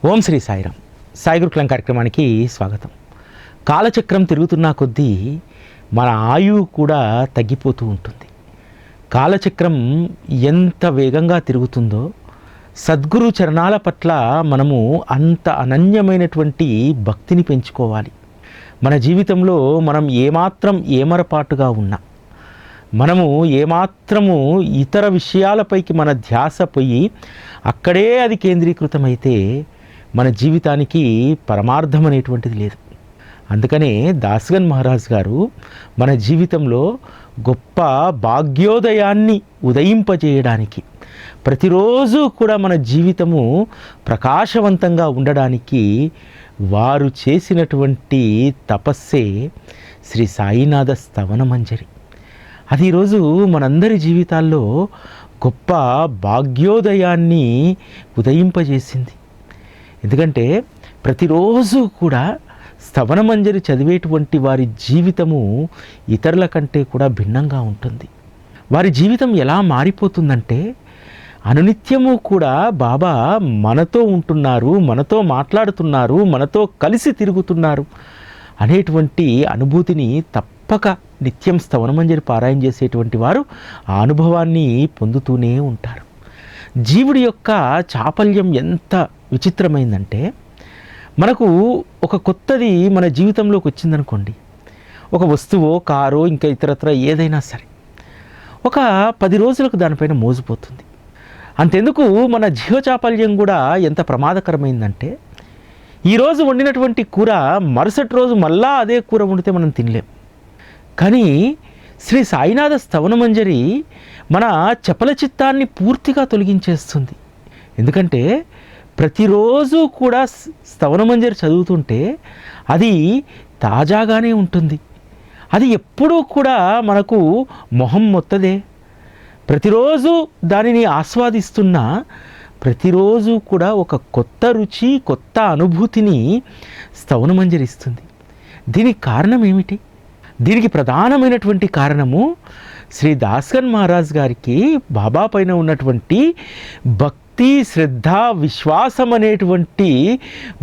ఓం శ్రీ సాయిరామ్. సాయి గురుకులం కార్యక్రమానికి స్వాగతం. కాలచక్రం తిరుగుతున్న కొద్దీ మన ఆయువు కూడా తగ్గిపోతూ ఉంటుంది. కాలచక్రం ఎంత వేగంగా తిరుగుతుందో సద్గురు చరణాల పట్ల మనము అంత అనన్యమైనటువంటి భక్తిని పెంచుకోవాలి. మన జీవితంలో మనం ఏమాత్రం ఏమరపాటుగా ఉన్నా, మనము ఏమాత్రము ఇతర విషయాలపైకి మన ధ్యాస పోయి అక్కడే అది కేంద్రీకృతమైతే మన జీవితానికి పరమార్థం అనేటువంటిది లేదు. అందుకనే దాస్గన్ మహారాజ్ గారు మన జీవితంలో గొప్ప భాగ్యోదయాన్ని ఉదయింపజేయడానికి, ప్రతిరోజు కూడా మన జీవితము ప్రకాశవంతంగా ఉండడానికి వారు చేసినటువంటి తపస్సే శ్రీ సాయినాథ స్తవన మంజరి. అది ఈరోజు మనందరి జీవితాల్లో గొప్ప భాగ్యోదయాన్ని ఉదయింపజేసింది. ఎందుకంటే ప్రతిరోజు కూడా స్తవన మంజరి చదివేటువంటి వారి జీవితము ఇతరుల కంటే కూడా భిన్నంగా ఉంటుంది. వారి జీవితం ఎలా మారిపోతుందంటే, అనునిత్యము కూడా బాబా మనతో ఉంటున్నారు, మనతో మాట్లాడుతున్నారు, మనతో కలిసి తిరుగుతున్నారు అనేటువంటి అనుభూతిని తప్పక నిత్యం స్తవన మంజరి పారాయణ చేసేటువంటి వారు ఆ అనుభవాన్ని పొందుతూనే ఉంటారు. జీవుడి యొక్క చాపల్యం ఎంత విచిత్రమైందంటే, మనకు ఒక కొత్తది మన జీవితంలోకి వచ్చిందనుకోండి, ఒక వస్తువో కారో ఇంకా ఇతరత్ర ఏదైనా సరే, ఒక 10 రోజులకు దానిపైన మోజుపోతుంది. అంతెందుకు మన జీవచాపల్యం కూడా ఎంత ప్రమాదకరమైందంటే, ఈరోజు వండినటువంటి కూర మరుసటి రోజు మళ్ళా అదే కూర వండితే మనం తినలేం. కానీ శ్రీ సాయినాథ స్తవన మంజరి మన చపల చిత్తాన్ని పూర్తిగా తొలగించేస్తుంది. ఎందుకంటే ప్రతిరోజు కూడా స్తవన మంజరి చదువుతుంటే అది తాజాగానే ఉంటుంది. అది ఎప్పుడూ కూడా మనకు మొహం మొత్తదే. ప్రతిరోజు దానిని ఆస్వాదిస్తున్న ప్రతిరోజు కూడా ఒక కొత్త రుచి, కొత్త అనుభూతిని స్తవన మంజరి ఇస్తుంది. దీనికి కారణం ఏమిటి? దీనికి ప్రధానమైనటువంటి కారణము శ్రీ దాస్గన్ మహారాజ్ గారికి బాబా పైన ఉన్నటువంటి భక్తి, శ్రద్ధ, విశ్వాసం అనేటువంటి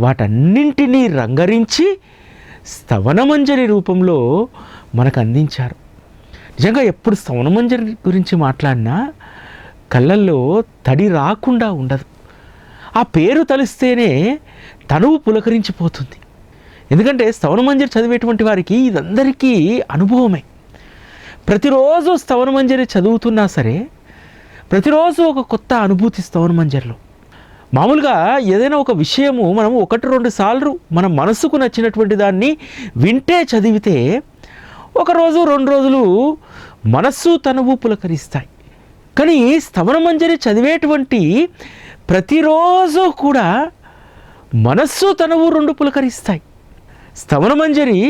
వాటన్నింటినీ రంగరించి స్తవన మంజరి రూపంలో మనకు అందించారు. నిజంగా ఎప్పుడు స్తవన మంజరి గురించి మాట్లాడినా కళ్ళల్లో తడి రాకుండా ఉండదు. ఆ పేరు తలిస్తేనే తనువు పులకరించిపోతుంది. ఎందుకంటే స్తవన మంజరి చదివేటువంటి వారికి ఇదందరికీ అనుభవమే. ప్రతిరోజు స్తవన మంజరి చదువుతున్నా సరే ప్రతిరోజు ఒక కొత్త అనుభూతి స్తవన మంజరిలో. మామూలుగా ఏదైనా ఒక విషయము మనము 1-2 సార్లు మన మనసుకు నచ్చినటువంటి దాన్ని వింటే చదివితే 1 రోజు 2 రోజులు మనస్సు తనువు పులకరిస్తాయి. కానీ స్తవన మంజరి చదివేటువంటి ప్రతిరోజు కూడా మనస్సు తనువు 2 పులకరిస్తాయి. స్తవన మంజరి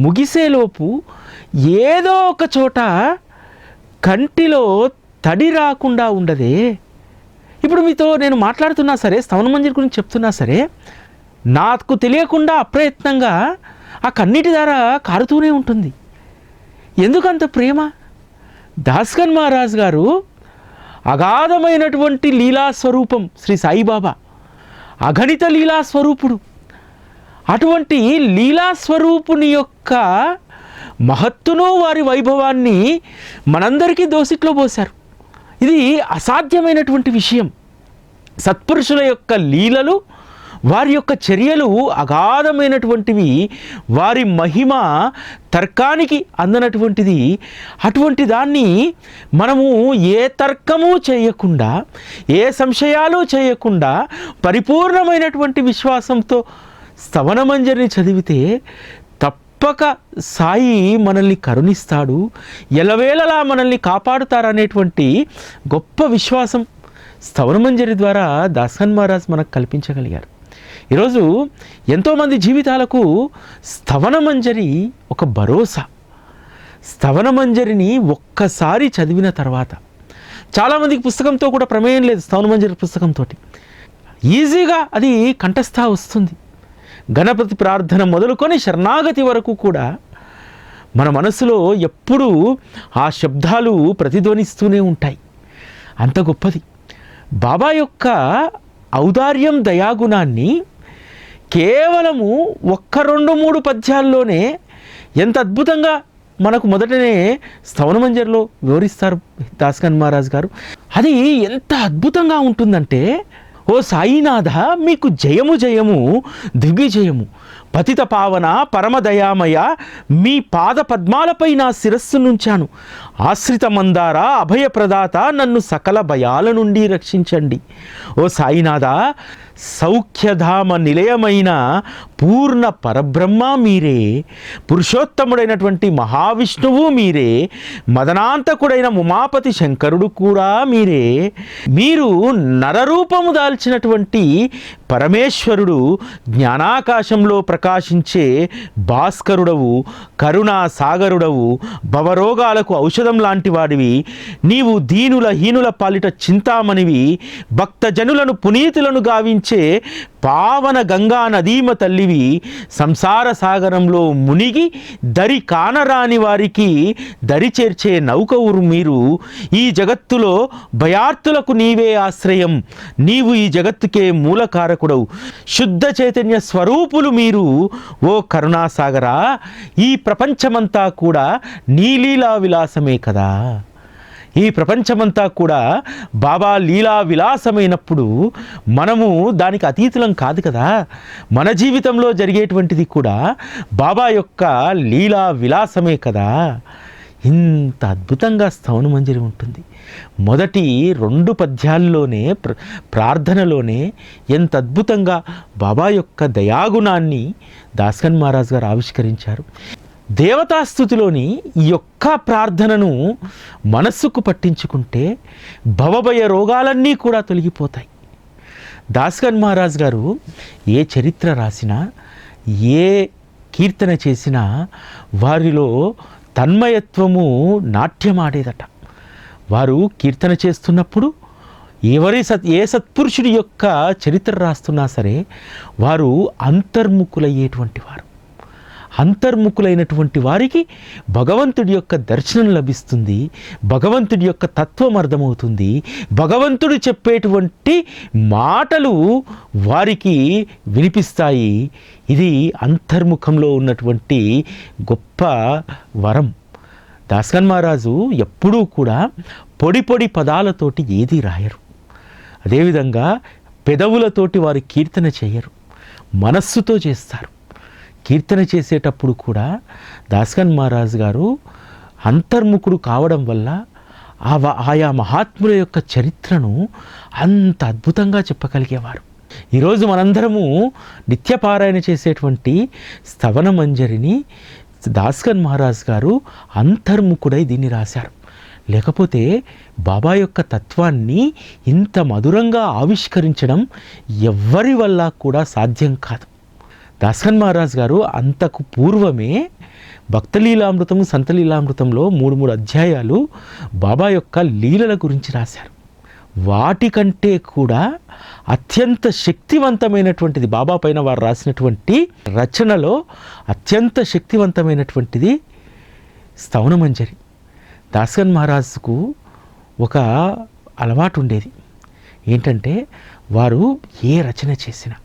ముగిసేలోపు ఏదో ఒక చోట కంటిలో తడి రాకుండా ఉండదే. ఇప్పుడు మీతో నేను మాట్లాడుతున్నా సరే, స్తవన మంజరి గురించి చెప్తున్నా సరే, నాకు తెలియకుండా అప్రయత్నంగా ఆ కన్నీటి ధార కారుతూనే ఉంటుంది. ఎందుకంత ప్రేమ? దాస్గన్ మహారాజ్ గారు అగాధమైనటువంటి లీలా స్వరూపం శ్రీ సాయిబాబా, అగణిత లీలా స్వరూపుడు. అటువంటి లీలాస్వరూపుని యొక్క మహత్తును, వారి వైభవాన్ని మనందరికీ దోసిట్లో పోశారు. ఇది అసాధ్యమైనటువంటి విషయం. సత్పురుషుల యొక్క లీలలు, వారి యొక్క చర్యలు అగాధమైనటువంటివి. వారి మహిమ తర్కానికి అందనటువంటిది. అటువంటి దాన్ని మనము ఏ తర్కము చేయకుండా, ఏ సంశయాలు చేయకుండా పరిపూర్ణమైనటువంటి విశ్వాసంతో స్తవన మంజరిని చదివితే తప్పక సాయి మనల్ని కరుణిస్తాడు, ఎలవేళలా మనల్ని కాపాడుతారనేటువంటి గొప్ప విశ్వాసం స్తవన మంజరి ద్వారా దాస్గన్ మహారాజ్ మనకు కల్పించగలిగారు. ఈరోజు ఎంతోమంది జీవితాలకు స్తవన మంజరి ఒక భరోసా. స్తవన మంజరిని ఒక్కసారి చదివిన తర్వాత, చాలామందికి పుస్తకంతో కూడా ప్రమేయం లేదు, స్తవన మంజరి పుస్తకంతో ఈజీగా అది కంఠస్థ వస్తుంది. గణపతి ప్రార్థన మొదలుకొని శరణాగతి వరకు కూడా మన మనసులో ఎప్పుడూ ఆ శబ్దాలు ప్రతిధ్వనిస్తూనే ఉంటాయి. అంత గొప్పది. బాబా యొక్క ఔదార్యం దయాగుణాన్ని కేవలము 1-2-3 పద్యాల్లోనే ఎంత అద్భుతంగా మనకు మొదటనే స్తవనమంజరిలో వివరిస్తారు దాస్గన్ మహారాజ్ గారు. అది ఎంత అద్భుతంగా ఉంటుందంటే, ఓ సాయినాథ మీకు జయము జయము దిగ్విజయము, పతిత పావన పరమదయామయ మీ పాద పద్మాలపై నా శిరస్సు నుంచాను, ఆశ్రిత మందార అభయప్రదాత నన్ను సకల భయాల నుండి రక్షించండి. ఓ సాయినాథ సౌఖ్యధామ నిలయమైన పూర్ణ పరబ్రహ్మ మీరే, పురుషోత్తముడైనటువంటి మహావిష్ణువు మీరే, మదనాంతకుడైన ఉమాపతి శంకరుడు కూడా మీరే, మీరు నరరూపము దాల్చినటువంటి పరమేశ్వరుడు, జ్ఞానాకాశంలో ప్రకాశించే భాస్కరుడవు, కరుణా సాగరుడవు, భవరోగాలకు ఔషధం లాంటి వాడివి, నీవు దీనుల హీనుల పాలిట చింతామణివి, భక్తజనులను పునీతులను గావించే పావన గంగా నదీమ తల్లివి, సంసార సాగరంలో మునిగి దరి కానరాని వారికి దరి చేర్చే నౌకవురు మీరు, ఈ జగత్తులో భయార్తులకు నీవే ఆశ్రయం, నీవు ఈ జగత్తుకే మూలకారకుడవు, శుద్ధ చైతన్య స్వరూపులు మీరు. ఓ కరుణాసాగరా ఈ ప్రపంచమంతా కూడా నీలీలా విలాసమే కదా, ఈ ప్రపంచమంతా కూడా బాబా లీలా విలాసమైనప్పుడు మనము దానికి అతీతులం కాదు కదా. మన జీవితంలో జరిగేటువంటిది కూడా బాబా యొక్క లీలా విలాసమే కదా. ఇంత అద్భుతంగా స్తవనమంజరి ఉంటుంది. మొదటి 2 పద్యాల్లోనే ప్రార్థనలోనే ఎంత అద్భుతంగా బాబా యొక్క దయాగుణాన్ని దాస్గన్ మహారాజ్ గారు ఆవిష్కరించారు. దేవతాస్థుతిలోని ఈ యొక్క ప్రార్థనను మనస్సుకు పట్టించుకుంటే భవభయ రోగాలన్నీ కూడా తొలగిపోతాయి. దాస్గన్ మహారాజ్ గారు ఏ చరిత్ర రాసినా, ఏ కీర్తన చేసినా వారిలో తన్మయత్వము నాట్యమాడేదట. వారు కీర్తన చేస్తున్నప్పుడు ఏ సత్పురుషుడి యొక్క చరిత్ర రాస్తున్నా సరే వారు అంతర్ముఖులయ్యేటువంటి వారు. అంతర్ముఖులైనటువంటి వారికి భగవంతుడి యొక్క దర్శనం లభిస్తుంది, భగవంతుడి యొక్క తత్వం అర్థమవుతుంది, భగవంతుడు చెప్పేటువంటి మాటలు వారికి వినిపిస్తాయి. ఇది అంతర్ముఖంలో ఉన్నటువంటి గొప్ప వరం. దాస్గన్ మహారాజు ఎప్పుడూ కూడా పొడి పొడి పదాలతోటి ఏదీ రాయరు. అదేవిధంగా పెదవులతోటి వారు కీర్తన చేయరు, మనస్సుతో చేస్తారు. కీర్తన చేసేటప్పుడు కూడా దాస్గన్ మహారాజ్ గారు అంతర్ముఖుడు కావడం వల్ల ఆయా మహాత్ముల యొక్క చరిత్రను అంత అద్భుతంగా చెప్పగలిగేవారు. ఈరోజు మనందరము నిత్యపారాయణ చేసేటువంటి స్తవనమంజరిని దాస్గన్ మహారాజ్ గారు అంతర్ముఖుడై దీన్ని రాశారు. లేకపోతే బాబా యొక్క తత్వాన్ని ఇంత మధురంగా ఆవిష్కరించడం ఎవ్వరి వల్ల కూడా సాధ్యం కాదు. దాస్గన్ మహారాజ్ గారు అంతకు పూర్వమే భక్తలీలామృతము సంతలీలామృతంలో 3 అధ్యాయాలు బాబా యొక్క లీలల గురించి రాశారు. వాటికంటే కూడా అత్యంత శక్తివంతమైనటువంటిది బాబా పైన వారు రాసినటువంటి రచనలో అత్యంత శక్తివంతమైనటువంటిది స్తవనమంజరి. దాస్గన్ మహారాజ్కు ఒక అలవాటు ఉండేది. ఏంటంటే వారు ఏ రచన చేసినా,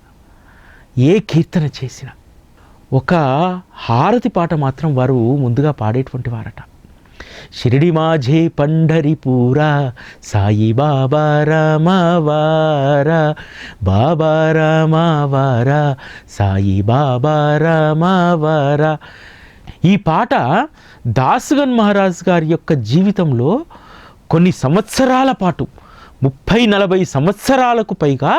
ఏ కీర్తన చేసినా ఒక హారతి పాట మాత్రం వారు ముందుగా పాడేటువంటి వారట. షిరిడి మాఝే పండరిపూరా సాయి బాబా రామవారా, బాబా రామవారా సాయి బాబా రామవారా. ఈ పాట దాస్గన్ మహారాజ్ గారి యొక్క జీవితంలో కొన్ని సంవత్సరాల పాటు 30-40 సంవత్సరాలకు పైగా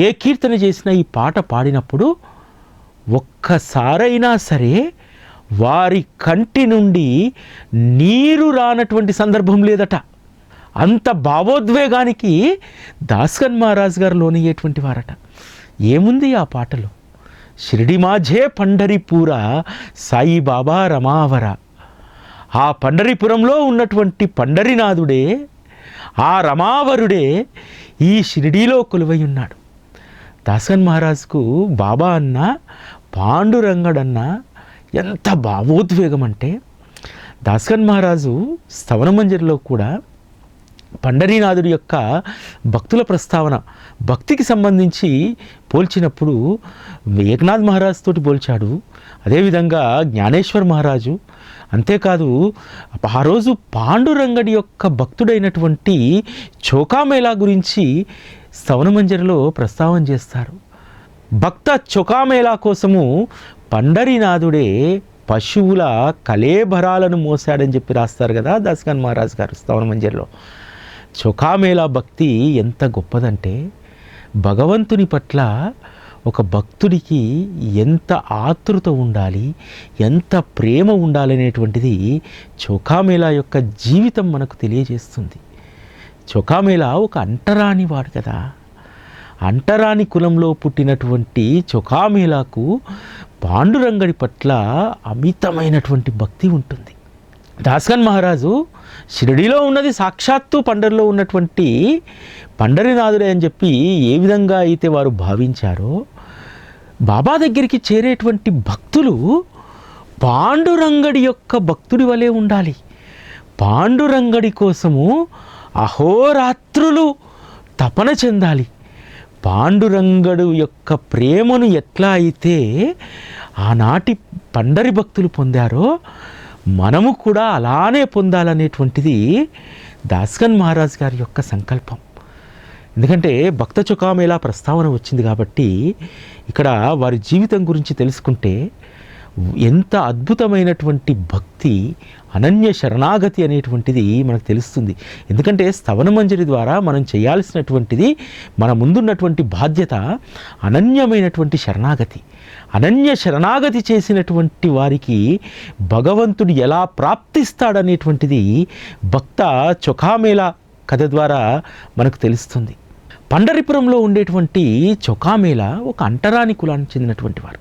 ఏ కీర్తన చేసినా ఈ పాట పాడినప్పుడు ఒక్కసారైనా సరే వారి కంటి నుండి నీరు రానటువంటి సందర్భం లేదట. అంత భావోద్వేగానికి దాస్గన్ మహారాజ్ గారు లోనయ్యేటువంటి వారట. ఏముంది ఆ పాటలో? షిరిడి మాఝే పండరిపూరా సాయి బాబా రమావర. ఆ పండరిపురంలో ఉన్నటువంటి పండరినాథుడే, ఆ రమావరుడే ఈ షిరిడీలో కొలువై ఉన్నాడు. దాస్గన్ మహారాజ్కు బాబా అన్న, పాండురంగడన్న ఎంత భావోద్వేగం అంటే, దాస్గన్ మహారాజు స్తవనమంజరిలో కూడా పండరీనాథుడి యొక్క భక్తుల ప్రస్తావన భక్తికి సంబంధించి పోల్చినప్పుడు ఏకనాథ్ మహారాజ్ తోటి పోల్చాడు, అదేవిధంగా జ్ఞానేశ్వర్ మహారాజు. అంతేకాదు ఆ రోజు పాండురంగడి యొక్క భక్తుడైనటువంటి చోకామేళా గురించి స్తవనమంజరిలో ప్రస్తావన చేస్తారు. భక్త చొకామేళా కోసము పండరీనాథుడే పశువుల కళేబరాలను మోసాడని చెప్పి రాస్తారు కదా దాస్గన్ మహారాజ్ గారు స్తవనమంజరిలో. చొకామేళా భక్తి ఎంత గొప్పదంటే భగవంతుని పట్ల ఒక భక్తుడికి ఎంత ఆతృత ఉండాలి, ఎంత ప్రేమ ఉండాలనేటువంటిది చొకామేళా యొక్క జీవితం మనకు తెలియజేస్తుంది. చొకామేళా ఒక అంటరాని వాడు కదా, అంటరాని కులంలో పుట్టినటువంటి చొకామేళాకు పాండురంగడి పట్ల అమితమైనటువంటి భక్తి ఉంటుంది. దాస్గన్ మహారాజు షిరిడీలో ఉన్నది సాక్షాత్తు పండరిలో ఉన్నటువంటి పండరీనాథుడే అని చెప్పి ఏ విధంగా అయితే వారు భావించారో, బాబా దగ్గరికి చేరేటువంటి భక్తులు పాండురంగడి యొక్క భక్తుడి వలె ఉండాలి. పాండురంగడి కోసము అహోరాత్రులు తపన చెందాలి. పాండురంగడు యొక్క ప్రేమను ఎట్లా అయితే ఆనాటి పండరి భక్తులు పొందారో మనము కూడా అలానే పొందాలనేటువంటిది దాస్గన్ మహారాజ్ గారి యొక్క సంకల్పం. ఎందుకంటే భక్త చొకామేళా ప్రస్తావన వచ్చింది కాబట్టి ఇక్కడ వారి జీవితం గురించి తెలుసుకుంటే ఎంత అద్భుతమైనటువంటి భక్తి, అనన్య శరణాగతి అనేటువంటిది మనకు తెలుస్తుంది. ఎందుకంటే స్తవనమంజరి ద్వారా మనం చేయాల్సినటువంటిది, మన ముందున్నటువంటి బాధ్యత అనన్యమైనటువంటి శరణాగతి. అనన్య శరణాగతి చేసినటువంటి వారికి భగవంతుడు ఎలా ప్రాప్తిస్తాడనేటువంటిది భక్త చొకామేళా కథ ద్వారా మనకు తెలుస్తుంది. పండరిపురంలో ఉండేటువంటి చొకామేళా ఒక అంటరాని కులానికి చెందినటువంటి వారు.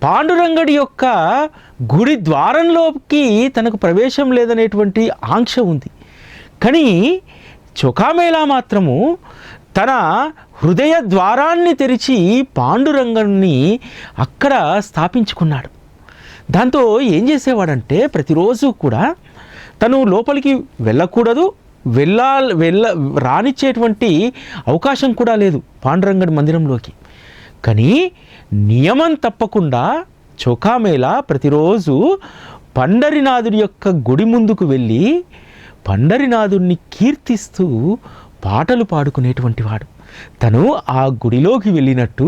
పాండురంగడి యొక్క గుడి ద్వారంలోకి తనకు ప్రవేశం లేదనేటువంటి ఆంక్ష ఉంది. కానీ చొకామేళా మాత్రము తన హృదయ ద్వారాన్ని తెరిచి పాండురంగన్ని అక్కడ స్థాపించుకున్నాడు. దాంతో ఏం చేసేవాడంటే ప్రతిరోజు కూడా తను లోపలికి వెళ్ళకూడదు, రానిచ్చేటువంటి అవకాశం కూడా లేదు పాండురంగడి మందిరంలోకి. కానీ నియమం తప్పకుండా చొకామేళా ప్రతిరోజు పండరీనాథుడి యొక్క గుడి ముందుకు వెళ్ళి పండరీనాథుడిని కీర్తిస్తూ పాటలు పాడుకునేటువంటి వాడు. తను ఆ గుడిలోకి వెళ్ళినట్టు,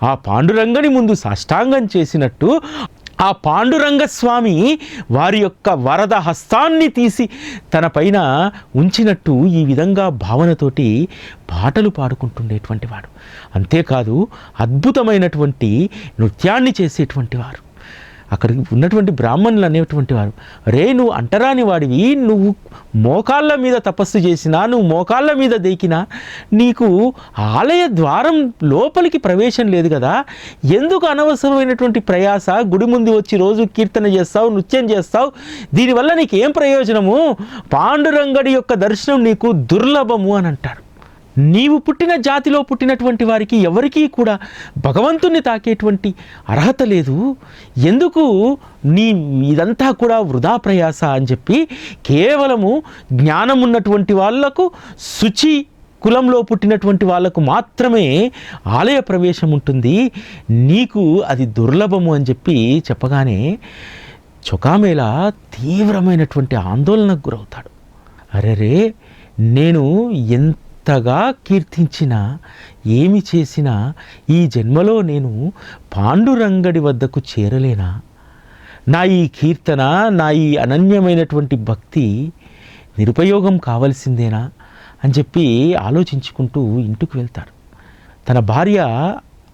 ఆ పాండురంగని ముందు సాష్టాంగం చేసినట్టు, ఆ పాండురంగ స్వామి వారి యొక్క వరద హస్తాన్ని తీసి తన పైన ఉంచినట్టు ఈ విధంగా భావనతోటి పాటలు పాడుకుంటుండేటువంటి వాడు. అంతేకాదు అద్భుతమైనటువంటి నృత్యాన్ని చేసేటువంటి వారు. అక్కడికి ఉన్నటువంటి బ్రాహ్మణులు అనేటువంటి వారు, రే నువ్వు అంటరాని వాడివి, నువ్వు మోకాళ్ళ మీద తపస్సు చేసినా, నువ్వు మోకాళ్ళ మీద దేకినా నీకు ఆలయ ద్వారం లోపలికి ప్రవేశం లేదు కదా, ఎందుకు అనవసరమైనటువంటి ప్రయాస, గుడి ముందు వచ్చి రోజు కీర్తన చేస్తావు, నృత్యం చేస్తావు, దీనివల్ల నీకు ఏం ప్రయోజనము, పాండురంగడి యొక్క దర్శనం నీకు దుర్లభము అని అంటారు. నీవు పుట్టిన జాతిలో పుట్టినటువంటి వారికి ఎవరికీ కూడా భగవంతుణ్ణి తాకేటువంటి అర్హత లేదు, ఎందుకు నీ ఇదంతా కూడా వృధా ప్రయాస అని చెప్పి కేవలము జ్ఞానం ఉన్నటువంటి వాళ్లకు, శుచి కులంలో పుట్టినటువంటి వాళ్లకు మాత్రమే ఆలయ ప్రవేశం ఉంటుంది, నీకు అది దుర్లభము అని చెప్పి చెప్పగానే చొకామేళా తీవ్రమైనటువంటి ఆందోళనకు గురవుతాడు. అరెరే, నేను ఎంతగా కీర్తించినా, ఏమి చేసినా ఈ జన్మలో నేను పాండురంగడి వద్దకు చేరలేనా? నా ఈ కీర్తన, నా ఈ అనన్యమైనటువంటి భక్తి నిరుపయోగం కావలసిందేనా అని చెప్పి ఆలోచించుకుంటూ ఇంటికి వెళ్తాడు. తన భార్య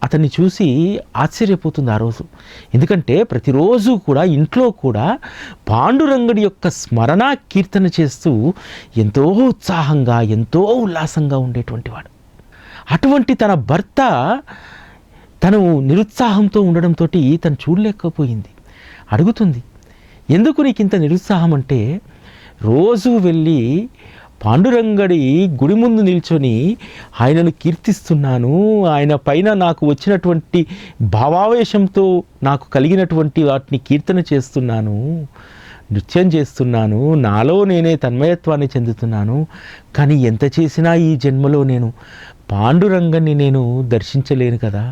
అతన్ని చూసి ఆశ్చర్యపోతుంది ఆ రోజు. ఎందుకంటే ప్రతిరోజు కూడా ఇంట్లో కూడా పాండురంగడి యొక్క స్మరణ కీర్తన చేస్తూ ఎంతో ఉత్సాహంగా, ఎంతో ఉల్లాసంగా ఉండేటువంటి వాడు. అటువంటి తన భర్త తను నిరుత్సాహంతో ఉండడంతో తను చూడలేకపోయింది. అడుగుతుంది, ఎందుకు నీకు ఇంత నిరుత్సాహం అంటే, రోజు వెళ్ళి పాండురంగడి గుడి ముందు నిల్చొని ఆయనను కీర్తిస్తున్నాను, ఆయన పైన నాకు వచ్చినటువంటి భావావేశంతో నాకు కలిగినటువంటి వాటిని కీర్తన చేస్తున్నాను, నృత్యం చేస్తున్నాను, నాలో నేనే తన్మయత్వాన్ని చెందుతున్నాను. కానీ ఎంత చేసినా ఈ జన్మలో నేను పాండురంగన్ని నేను దర్శించలేను కదా,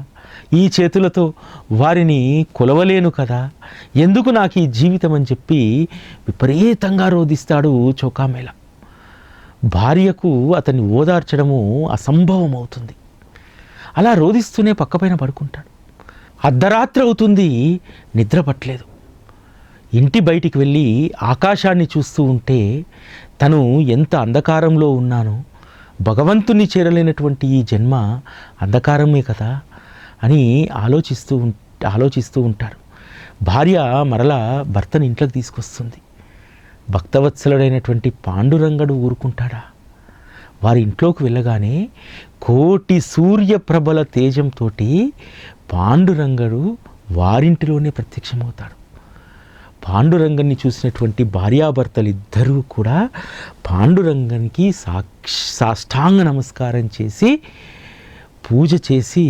ఈ చేతులతో వారిని కొలవలేను కదా, ఎందుకు నాకు ఈ జీవితం అని చెప్పి విపరీతంగా రోధిస్తాడు చోకామేళ. భార్యకు అతన్ని ఓదార్చడము అసంభవం అవుతుంది. అలా రోధిస్తూనే పక్కపైన పడుకుంటాడు. అర్ధరాత్రి అవుతుంది, నిద్ర పట్టలేదు. ఇంటి బయటికి వెళ్ళి ఆకాశాన్ని చూస్తూ ఉంటే తను ఎంత అంధకారంలో ఉన్నానో, భగవంతుని చేరలేనటువంటి ఈ జన్మ అంధకారమే కదా అని ఆలోచిస్తూ ఉంటాడు. భార్య మరలా భర్తని ఇంట్లోకి తీసుకొస్తుంది. భక్తవత్సలుడైనటువంటి పాండురంగడు ఊరుకుంటాడా? వారి ఇంట్లోకి వెళ్ళగానే కోటి సూర్యప్రభల తేజంతో పాండురంగడు వారింటిలోనే ప్రత్యక్షమవుతాడు. పాండురంగన్ని చూసినటువంటి భార్యాభర్తలు ఇద్దరూ కూడా పాండురంగనికి సాష్టాంగ నమస్కారం చేసి పూజ చేసి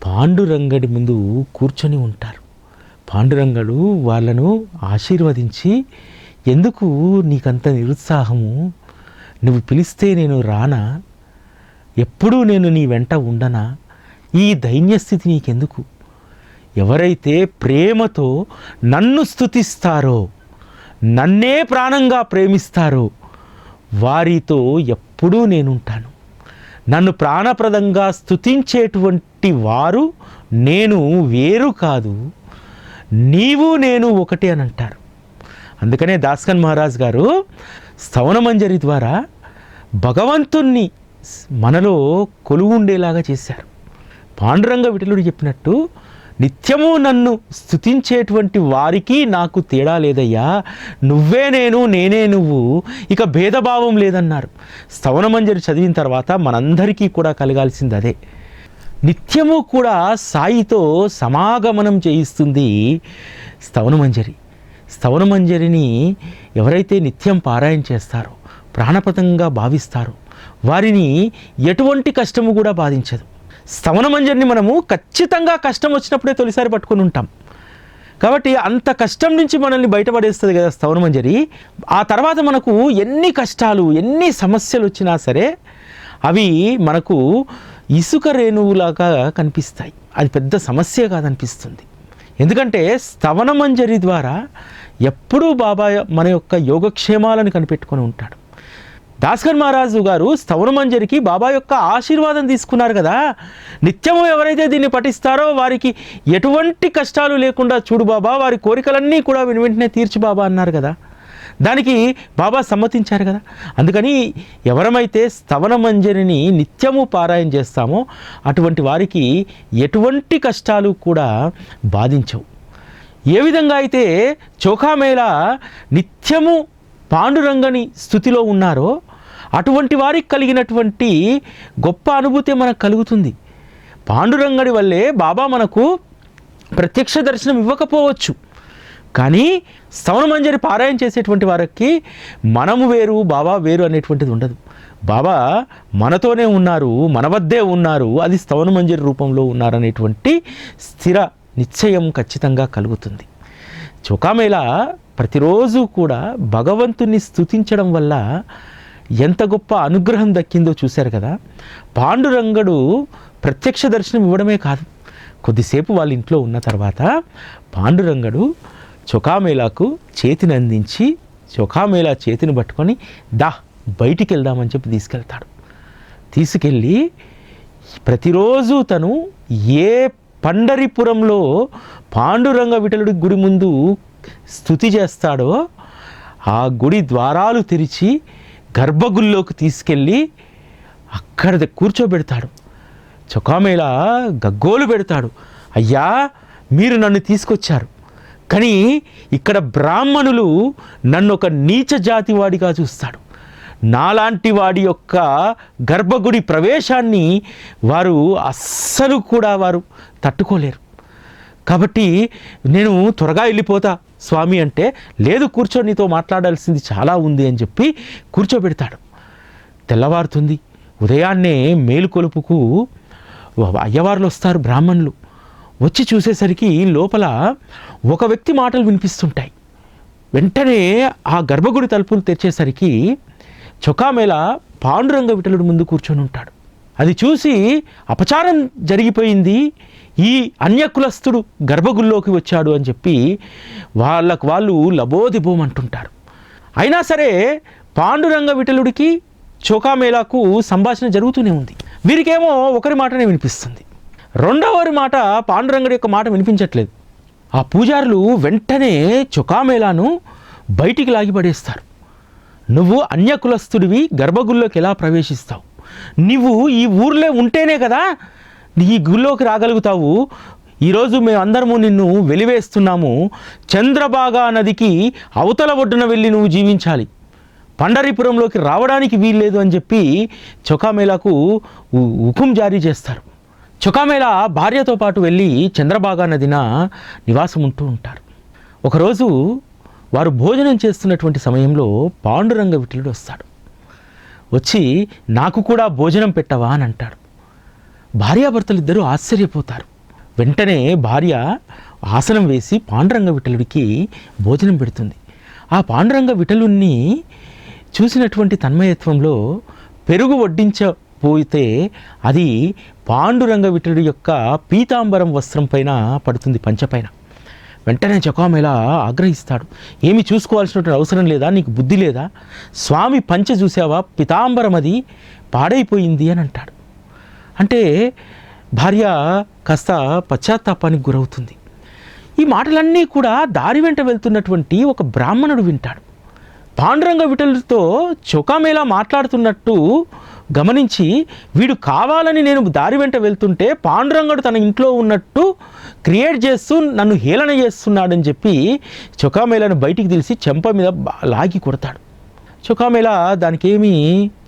పాండురంగడి ముందు కూర్చొని ఉంటారు. పాండురంగడు వాళ్ళను ఆశీర్వదించి, ఎందుకు నీకంత నిరుత్సాహము? నువ్వు పిలిస్తే నేను రానా? ఎప్పుడూ నేను నీ వెంట ఉండనా? ఈ దైన్యస్థితి నీకెందుకు? ఎవరైతే ప్రేమతో నన్ను స్తుతిస్తారో, నన్నే ప్రాణంగా ప్రేమిస్తారో వారితో ఎప్పుడూ నేనుంటాను. నన్ను ప్రాణప్రదంగా స్తుతించేటువంటి వారు నేను వేరు కాదు, నీవు నేను ఒకటి అని అంటారు. అందుకనే దాస్కన్ మహారాజ్ గారు స్తవనమంజరి ద్వారా భగవంతుణ్ణి మనలో కొలువుండేలాగా చేశారు. పాండురంగ విఠలుడు చెప్పినట్టు, నిత్యము నన్ను స్తుతించేటువంటి వారికి నాకు తేడా లేదయ్యా, నువ్వే నేను, నేనే నువ్వు, ఇక భేదభావం లేదన్నారు. స్తవనమంజరి చదివిన తర్వాత మనందరికీ కూడా కలగాల్సింది అదే. నిత్యము కూడా సాయితో సమాగమనం చేయిస్తుంది స్తవనమంజరి. స్తవనమంజరిని ఎవరైతే నిత్యం పారాయణ చేస్తారో, ప్రాణప్రదంగా భావిస్తారో వారిని ఎటువంటి కష్టము కూడా బాధించదు. స్తవనమంజరిని మనము ఖచ్చితంగా కష్టం వచ్చినప్పుడే తొలిసారి పట్టుకొని ఉంటాం. కాబట్టి అంత కష్టం నుంచి మనల్ని బయటపడేస్తుంది కదా స్తవనమంజరి. ఆ తర్వాత మనకు ఎన్ని కష్టాలు, ఎన్ని సమస్యలు వచ్చినా సరే అవి మనకు ఇసుక రేణువులాగా కనిపిస్తాయి. అది పెద్ద సమస్య కాదనిపిస్తుంది. ఎందుకంటే స్తవనమంజరి ద్వారా ఎప్పుడూ బాబా మన యొక్క యోగక్షేమాలను కనిపెట్టుకొని ఉంటాడు. దాస్కన్ మహారాజు గారు స్తవనమంజరికి బాబా యొక్క ఆశీర్వాదం తీసుకున్నారు కదా. నిత్యము ఎవరైతే దీన్ని పఠిస్తారో వారికి ఎటువంటి కష్టాలు లేకుండా చూడు బాబా, వారి కోరికలన్నీ కూడా వెంటనే తీర్చు బాబా అన్నారు కదా. దానికి బాబా సమ్మతించారు కదా. అందుకని ఎవరమైతే స్తవనమంజరిని నిత్యము పారాయణ చేస్తామో అటువంటి వారికి ఎటువంటి కష్టాలు కూడా బాధించవు. ఏ విధంగా అయితే చోకామేళ నిత్యము పాండురంగని స్థుతిలో ఉన్నారో అటువంటి వారికి కలిగినటువంటి గొప్ప అనుభూతి మనకు కలుగుతుంది. పాండురంగడి వల్లే బాబా మనకు ప్రత్యక్ష దర్శనం ఇవ్వకపోవచ్చు, కానీ స్తవనమంజరి పారాయణ చేసేటువంటి వారికి మనము వేరు, బాబా వేరు అనేటువంటిది ఉండదు. బాబా మనతోనే ఉన్నారు, మన వద్దే ఉన్నారు, అది స్తవనమంజరి రూపంలో ఉన్నారనేటువంటి స్థిర నిశ్చయం ఖచ్చితంగా కలుగుతుంది. చోకామేళ ప్రతిరోజు కూడా భగవంతుని స్తుతించడం వల్ల ఎంత గొప్ప అనుగ్రహం దక్కిందో చూశారు కదా. పాండురంగడు ప్రత్యక్ష దర్శనం ఇవ్వడమే కాదు, కొద్దిసేపు వాళ్ళ ఇంట్లో ఉన్న తర్వాత పాండురంగడు చోకామేళకు చేతిని అందించి చోకామేళ చేతిని పట్టుకొని బయటికి వెళ్దామని చెప్పి తీసుకెళ్తాడు. తీసుకెళ్ళి ప్రతిరోజు తను ఏ పండరిపురంలో పాండురంగ విఠలుడి గుడి ముందు స్తుతి చేస్తాడో ఆ గుడి ద్వారాలు తెరిచి గర్భగుడిలోకి తీసుకెళ్ళి అక్కడ కూర్చోబెడతాడు. చోకామేళ గగ్గోలు పెడతాడు, అయ్యా మీరు నన్ను తీసుకొచ్చారు, కానీ ఇక్కడ బ్రాహ్మణులు నన్ను ఒక నీచ జాతి వాడిగా చూస్తాడు. నాలాంటి వాడి యొక్క గర్భగుడి ప్రవేశాన్ని వారు అస్సలు కూడా వారు తట్టుకోలేరు. కాబట్టి నేను త్వరగా వెళ్ళిపోతా స్వామి అంటే, లేదు కూర్చొని నీతో మాట్లాడాల్సింది చాలా ఉంది అని చెప్పి కూర్చోబెడతాడు. తెల్లవారుతుంది. ఉదయాన్నే మేలుకొలుపుకు అయ్యవార్లు వస్తారు, బ్రాహ్మణులు. వచ్చి చూసేసరికి లోపల ఒక వ్యక్తి మాటలు వినిపిస్తుంటాయి. వెంటనే ఆ గర్భగుడి తలుపులు తెరిచేసరికి చొక్కామేళ పాండురంగ విఠలుడి ముందు కూర్చొని ఉంటాడు. అది చూసి అపచారం జరిగిపోయింది, ఈ అన్యకులస్తుడు గర్భగుడిలోకి వచ్చాడు అని చెప్పి వాళ్ళు లబోదిబోమంటుంటారు. అయినా సరే పాండురంగ విఠలుడికి చొక్కామేళకు సంభాషణ జరుగుతూనే ఉంది. వీరికేమో ఒకరి మాటనే వినిపిస్తుంది, రెండవరి మాట పాండురంగడి యొక్క మాట వినిపించట్లేదు. ఆ పూజారులు వెంటనే చొక్కామేళను బయటికి లాగిపడేస్తారు. నువ్వు అన్యకులస్తుడివి, గర్భగుడిలోకి ఎలా ప్రవేశిస్తావు? నువ్వు ఈ ఊర్లో ఉంటేనే కదా ఈ గుళ్ళోకి రాగలుగుతావు. ఈరోజు మేమందరము నిన్ను వెలివేస్తున్నాము. చంద్రభాగా నదికి అవతల ఒడ్డున వెళ్ళి నువ్వు జీవించాలి, పండరీపురంలోకి రావడానికి వీల్లేదు అని చెప్పి చొక్కామేళకు హుకుం జారీ చేస్తారు. చొక్కామేళ భార్యతో పాటు వెళ్ళి చంద్రభాగా నదిన నివాసం ఉంటూ ఉంటారు. ఒకరోజు వారు భోజనం చేస్తున్నటువంటి సమయంలో పాండురంగ విఠలుడు వస్తాడు. వచ్చి నాకు కూడా భోజనం పెట్టవా అని అంటాడు. భార్యాభర్తలు ఇద్దరూ ఆశ్చర్యపోతారు. వెంటనే భార్య ఆసనం వేసి పాండురంగ విఠలుడికి భోజనం పెడుతుంది. ఆ పాండురంగ విఠలుణ్ణి చూసినటువంటి తన్మయత్వంలో పెరుగు వడ్డించపోతే అది పాండురంగ విఠలుడి యొక్క పీతాంబరం వస్త్రం పైన పడుతుంది, పంచపైన. వెంటనే చొక్కామేళ ఆగ్రహిస్తాడు. ఏమి చూసుకోవాల్సినటువంటి అవసరం లేదా, నీకు బుద్ధి లేదా? స్వామి పంచ చూసావా, పీతాంబరం అది పాడైపోయింది అని అంటాడు. అంటే భార్య కాస్త పశ్చాత్తాపానికి గురవుతుంది. ఈ మాటలన్నీ కూడా దారి వెంట వెళ్తున్నటువంటి ఒక బ్రాహ్మణుడు వింటాడు. పాండురంగ విఠలుడితో చొక్కామేళ మాట్లాడుతున్నట్టు గమనించి, వీడు కావాలని నేను దారి వెంట వెళ్తుంటే పాండురంగడు తన ఇంట్లో ఉన్నట్టు క్రియేట్ చేస్తూ నన్ను హేళన చేస్తున్నాడని చెప్పి చొక్కామేళను బయటికి తెలిసి చెంప మీద లాగి కొడతాడు. చొక్కామేళ దానికి ఏమీ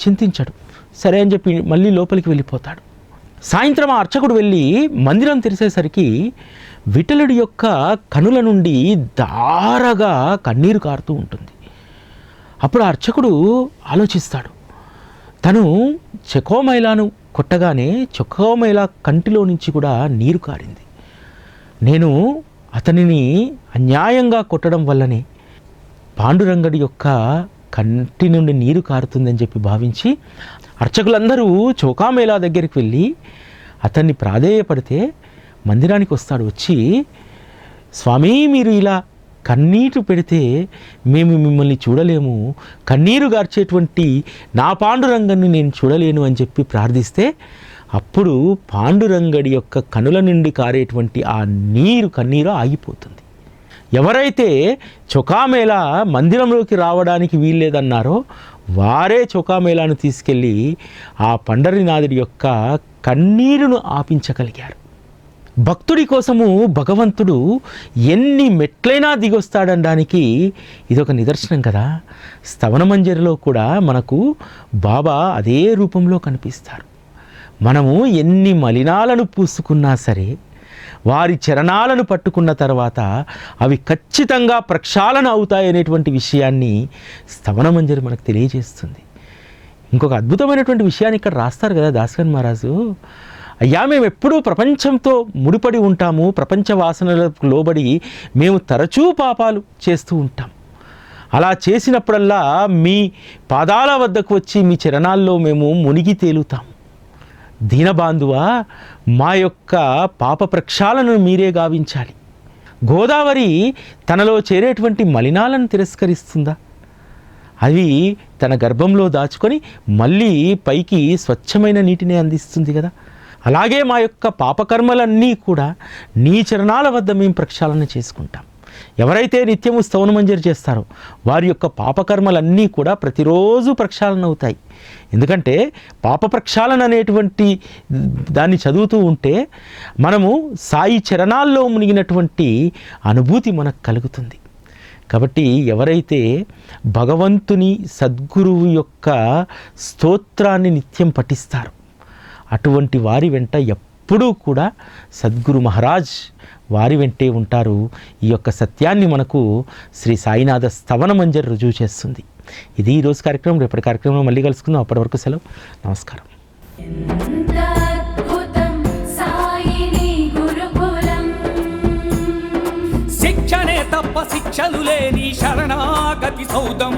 చింతించడు. సరే అని చెప్పి మళ్ళీ లోపలికి వెళ్ళిపోతాడు. సాయంత్రం ఆ అర్చకుడు వెళ్ళి మందిరం తెరిచేసరికి విఠలుడి యొక్క కనుల నుండి ధారగా కన్నీరు కారుతూ ఉంటుంది. అప్పుడు ఆ అర్చకుడు ఆలోచిస్తాడు, తను చొక్కామేళను కొట్టగానే చొక్కామేళ కంటిలో నుంచి కూడా నీరు కారింది. నేను అతనిని అన్యాయంగా కొట్టడం వల్లనే పాండురంగడి యొక్క కంటి నుండి నీరు కారుతుందని చెప్పి భావించి అర్చకులందరూ చొక్కామేళ దగ్గరికి వెళ్ళి అతన్ని ప్రాధేయపడితే మందిరానికి వస్తాడు. వచ్చి, స్వామి మీరు ఇలా కన్నీరు పెడితే మేము మిమ్మల్ని చూడలేము, కన్నీరు గార్చేటువంటి నా పాండురంగన్ని నేను చూడలేను అని చెప్పి ప్రార్థిస్తే అప్పుడు పాండురంగడి యొక్క కనుల నుండి కారేటువంటి ఆ కన్నీరు ఆగిపోతుంది. ఎవరైతే చొక్కామేళ మందిరంలోకి రావడానికి వీల్లేదన్నారో వారే చొక్కామేళను తీసుకెళ్ళి ఆ పండరీనాథుడి యొక్క కన్నీరును ఆపించగలిగారు. భక్తుడి కోసము భగవంతుడు ఎన్ని మెట్లైనా దిగొస్తాడనడానికి ఇదొక నిదర్శనం కదా. స్తవనమంజరిలో కూడా మనకు బాబా అదే రూపంలో కనిపిస్తారు. మనము ఎన్ని మలినాలను పూసుకున్నా సరే వారి చరణాలను పట్టుకున్న తర్వాత అవి ఖచ్చితంగా ప్రక్షాళన అవుతాయనేటువంటి విషయాన్ని స్తవనమంజరి మనకు తెలియజేస్తుంది. ఇంకొక అద్భుతమైనటువంటి విషయాన్ని ఇక్కడ రాస్తారు కదా దాస్కన్ మహారాజు. అయ్యా, మేము ఎప్పుడూ ప్రపంచంతో ముడిపడి ఉంటాము, ప్రపంచ వాసనలకు లోబడి మేము తరచూ పాపాలు చేస్తూ ఉంటాం. అలా చేసినప్పుడల్లా మీ పాదాల వద్దకు వచ్చి మీ చరణాల్లో మేము మునిగి తేలుతాం. దీనబాంధువా, మా యొక్క పాప ప్రక్షాళనను మీరే గావించాలి. గోదావరి తనలో చేరేటువంటి మలినాలను తిరస్కరిస్తుందా? అవి తన గర్భంలో దాచుకొని మళ్ళీ పైకి స్వచ్ఛమైన నీటిని అందిస్తుంది కదా. అలాగే మా యొక్క పాపకర్మలన్నీ కూడా నీ చరణాల వద్ద మేము ప్రక్షాళన చేసుకుంటాం. ఎవరైతే నిత్యము స్తవనమంజరి చేస్తారో వారి యొక్క పాపకర్మలన్నీ కూడా ప్రతిరోజు ప్రక్షాళన అవుతాయి. ఎందుకంటే పాప ప్రక్షాళన అనేటువంటి దాన్ని చదువుతూ ఉంటే మనము సాయి చరణాల్లో మునిగినటువంటి అనుభూతి మనకు కలుగుతుంది. కాబట్టి ఎవరైతే భగవంతుని సద్గురువు యొక్క స్తోత్రాన్ని నిత్యం పఠిస్తారో అటువంటి వారి వెంట ఎప్పుడూ కూడా సద్గురు మహారాజ్ వారి వెంటే ఉంటారు. ఈ యొక్క సత్యాన్ని మనకు శ్రీ సాయినాథ స్తవనమంజరి రుజువు చేస్తుంది. ఇది ఈరోజు కార్యక్రమం. రేపటి కార్యక్రమంలో మళ్ళీ కలుసుకుందాం. అప్పటి వరకు సెలవు. నమస్కారం. శిక్షణే తప్ప శిక్షలు లేని శరణాగతి సౌదం